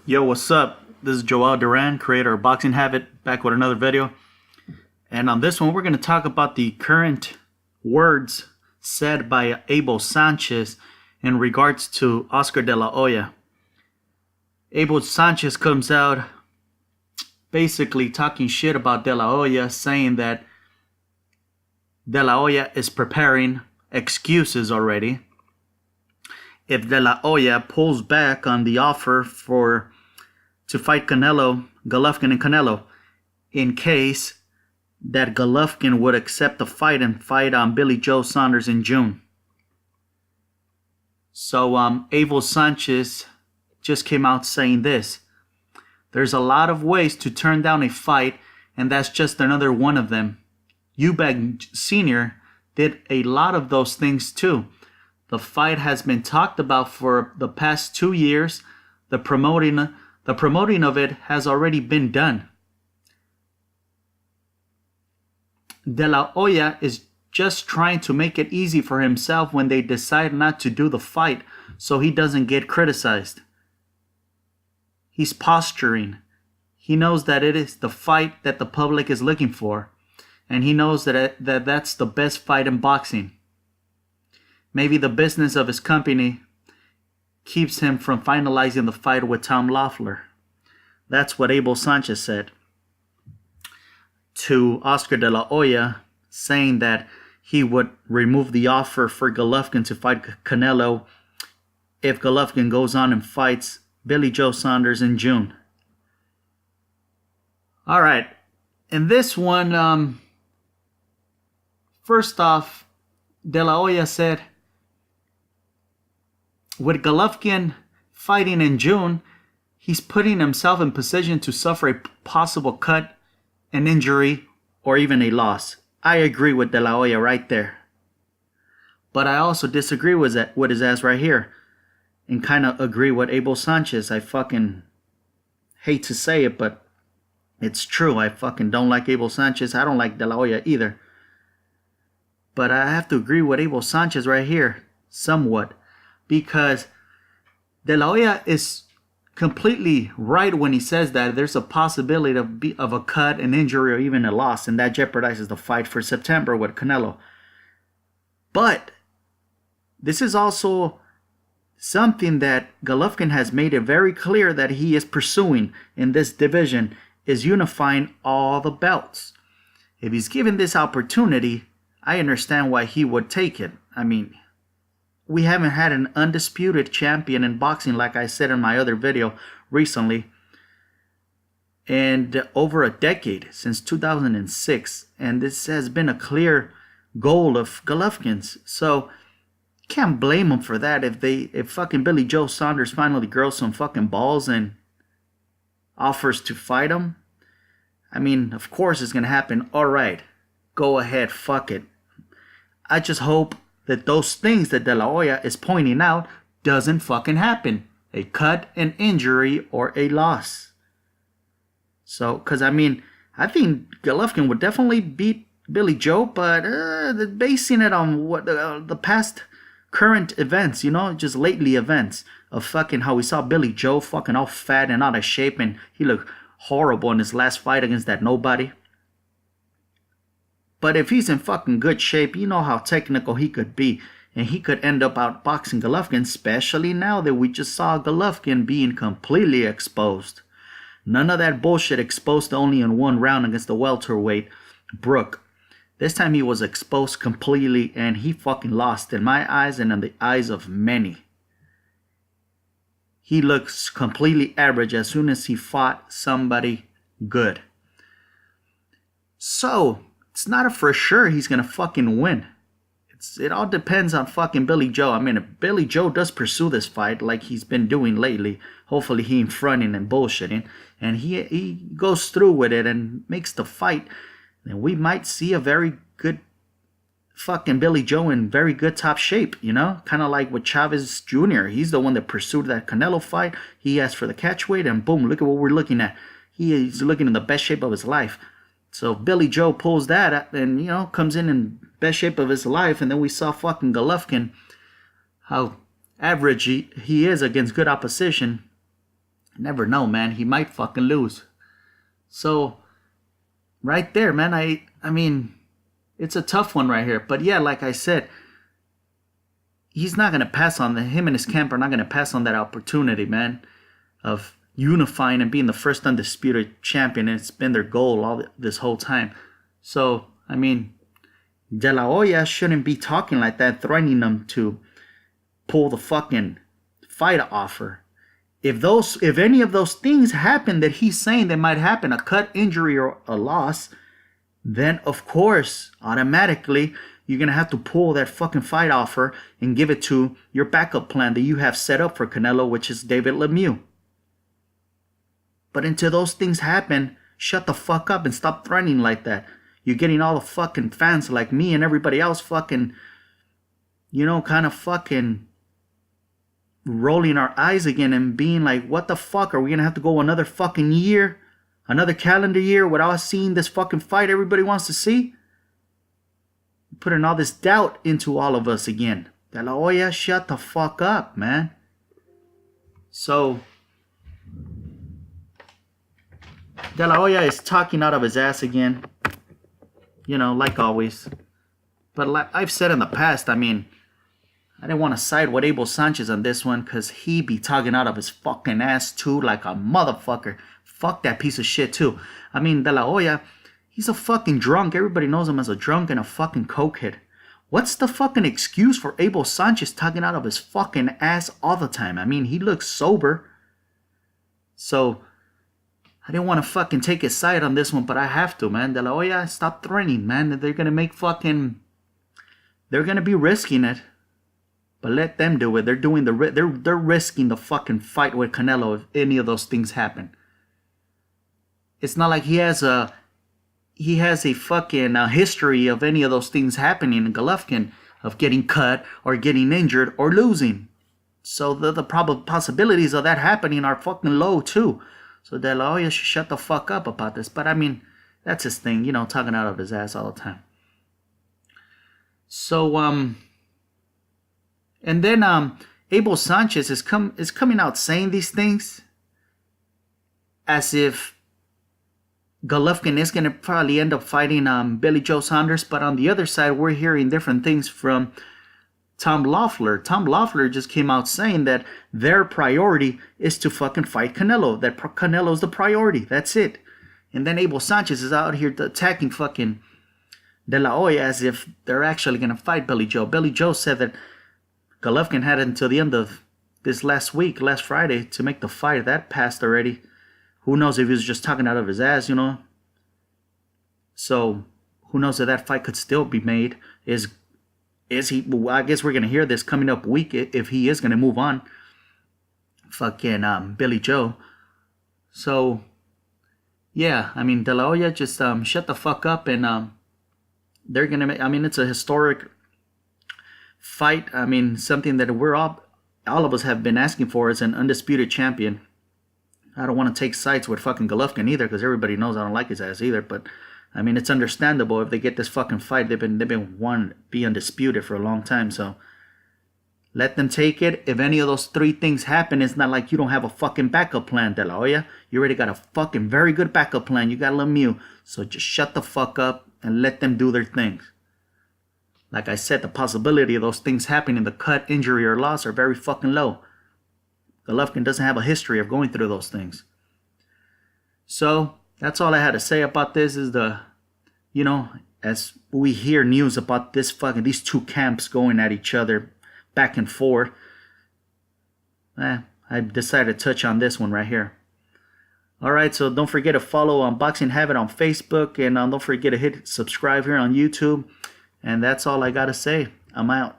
Yo, what's up? This is Joel Duran, creator of Boxing Habit, back with another video. And on this one, we're going to talk about the current words said by Abel Sanchez in regards to Oscar de la Hoya. Abel Sanchez comes out basically talking shit about de la Hoya, saying that de la Hoya is preparing excuses already if de la Hoya pulls back on the offer to fight Golovkin and Canelo, in case that Golovkin would accept the fight and fight on Billy Joe Saunders in June. So Abel Sanchez just came out saying this: there's a lot of ways to turn down a fight, and that's just another one of them. Eubank Sr. did a lot of those things too. The fight has been talked about for the past 2 years. The promoting of it has already been done. De la Hoya is just trying to make it easy for himself when they decide not to do the fight so he doesn't get criticized. He's posturing. He knows that it is the fight that the public is looking for, and he knows that's the best fight in boxing. Maybe the business of his company keeps him from finalizing the fight with Tom Loeffler. That's what Abel Sanchez said to Oscar de la Hoya, saying that he would remove the offer for Golovkin to fight Canelo if Golovkin goes on and fights Billy Joe Saunders in June. All right. In this one, first off, de la Hoya said, with Golovkin fighting in June, he's putting himself in position to suffer a possible cut, an injury, or even a loss. I agree with de la Hoya right there. But I also disagree with his ass right here, and kind of agree with Abel Sanchez. I fucking hate to say it, but it's true. I fucking don't like Abel Sanchez. I don't like de la Hoya either. But I have to agree with Abel Sanchez right here, somewhat. Because de la Hoya is completely right when he says that there's a possibility of a cut, an injury, or even a loss, and that jeopardizes the fight for September with Canelo. But this is also something that Golovkin has made it very clear that he is pursuing in this division, is unifying all the belts. If he's given this opportunity, I understand why he would take it. I mean, we haven't had an undisputed champion in boxing, like I said in my other video recently, and over a decade, since 2006. And this has been a clear goal of Golovkin's. So can't blame him for that. If fucking Billy Joe Saunders finally grows some fucking balls and offers to fight him, I mean, of course it's gonna happen. All right, go ahead, fuck it. I just hope that those things that de la Hoya is pointing out doesn't fucking happen. A cut, an injury, or a loss. So, because I mean, I think Golovkin would definitely beat Billy Joe, but basing it on what the past current events, just lately events of fucking how we saw Billy Joe fucking all fat and out of shape, and he looked horrible in his last fight against that nobody. But if he's in fucking good shape, you know how technical he could be. And he could end up outboxing Golovkin, especially now that we just saw Golovkin being completely exposed. None of that bullshit exposed only in one round against the welterweight Brook. This time he was exposed completely, and he fucking lost in my eyes and in the eyes of many. He looks completely average as soon as he fought somebody good. So it's not a for sure he's going to fucking win. It all depends on fucking Billy Joe. I mean, if Billy Joe does pursue this fight like he's been doing lately, hopefully he ain't fronting and bullshitting, and he goes through with it and makes the fight, then we might see a very good fucking Billy Joe in very good top shape, Kind of like with Chavez Jr. He's the one that pursued that Canelo fight. He asked for the catch weight, and boom, look at what we're looking at. He is looking in the best shape of his life. So if Billy Joe pulls that and, comes in best shape of his life, and then we saw fucking Golovkin, how average he is against good opposition, Never know, man. He might fucking lose. So, right there, man, I mean, it's a tough one right here. But yeah, like I said, he's not going to pass on him and his camp are not going to pass on that opportunity, man, of unifying and being the first undisputed champion. It's been their goal this whole time. So, I mean, De La Hoya shouldn't be talking like that, threatening them to pull the fucking fight offer. If any of those things happen that he's saying that might happen, a cut, injury, or a loss, then of course, automatically, you're going to have to pull that fucking fight offer and give it to your backup plan that you have set up for Canelo, which is David Lemieux. But until those things happen, shut the fuck up and stop threatening like that. You're getting all the fucking fans like me and everybody else fucking, kind of fucking rolling our eyes again and being like, what the fuck? Are we going to have to go another fucking year? Another calendar year without seeing this fucking fight everybody wants to see? Putting all this doubt into all of us again. De La Hoya, shut the fuck up, man. So, De La Hoya is talking out of his ass again. Like always. But like I've said in the past, I mean, I didn't want to side with Abel Sanchez on this one because he be talking out of his fucking ass too like a motherfucker. Fuck that piece of shit too. I mean, De La Hoya, he's a fucking drunk. Everybody knows him as a drunk and a fucking cokehead. What's the fucking excuse for Abel Sanchez talking out of his fucking ass all the time? I mean, he looks sober. So, I didn't want to fucking take his side on this one, but I have to, man. De La Hoya, stop threatening, man. They're going to make fucking... They're going to be risking it. But let them do it. They're doing they're risking the fucking fight with Canelo if any of those things happen. It's not like he has a fucking history of any of those things happening in Golovkin, of getting cut or getting injured or losing. So the possibilities of that happening are fucking low too. So De La Hoya should shut the fuck up about this. But I mean, that's his thing, talking out of his ass all the time. So and then Abel Sanchez is coming out saying these things as if Golovkin is going to probably end up fighting Billy Joe Saunders. But on the other side, we're hearing different things from Tom Loeffler. Tom Loeffler just came out saying that their priority is to fucking fight Canelo. That Canelo's the priority. That's it. And then Abel Sanchez is out here attacking fucking De La Hoya as if they're actually going to fight Billy Joe. Billy Joe said that Golovkin had until the end of this last Friday, to make the fight. That passed already. Who knows if he was just talking out of his ass, So, who knows if that fight could still be made. Is he... Well, I guess we're going to hear this coming up week if he is going to move on. Fucking Billy Joe. So, yeah, I mean, De La Hoya, just shut the fuck up and they're going to make... I mean, it's a historic fight. I mean, something that we're all of us have been asking for is an undisputed champion. I don't want to take sides with fucking Golovkin either, because everybody knows I don't like his ass either. But I mean, it's understandable if they get this fucking fight. They've been wanting to be undisputed for a long time. So let them take it. If any of those three things happen, it's not like you don't have a fucking backup plan, De La Hoya. You already got a fucking very good backup plan. You got Lemieux. So just shut the fuck up and let them do their things. Like I said, the possibility of those things happening, the cut, injury, or loss, are very fucking low. Golovkin doesn't have a history of going through those things. So, that's all I had to say about this. Is as we hear news about these two camps going at each other back and forth, I decided to touch on this one right here. Alright, so don't forget to follow Boxing Habit on Facebook, and don't forget to hit subscribe here on YouTube. And that's all I gotta say. I'm out.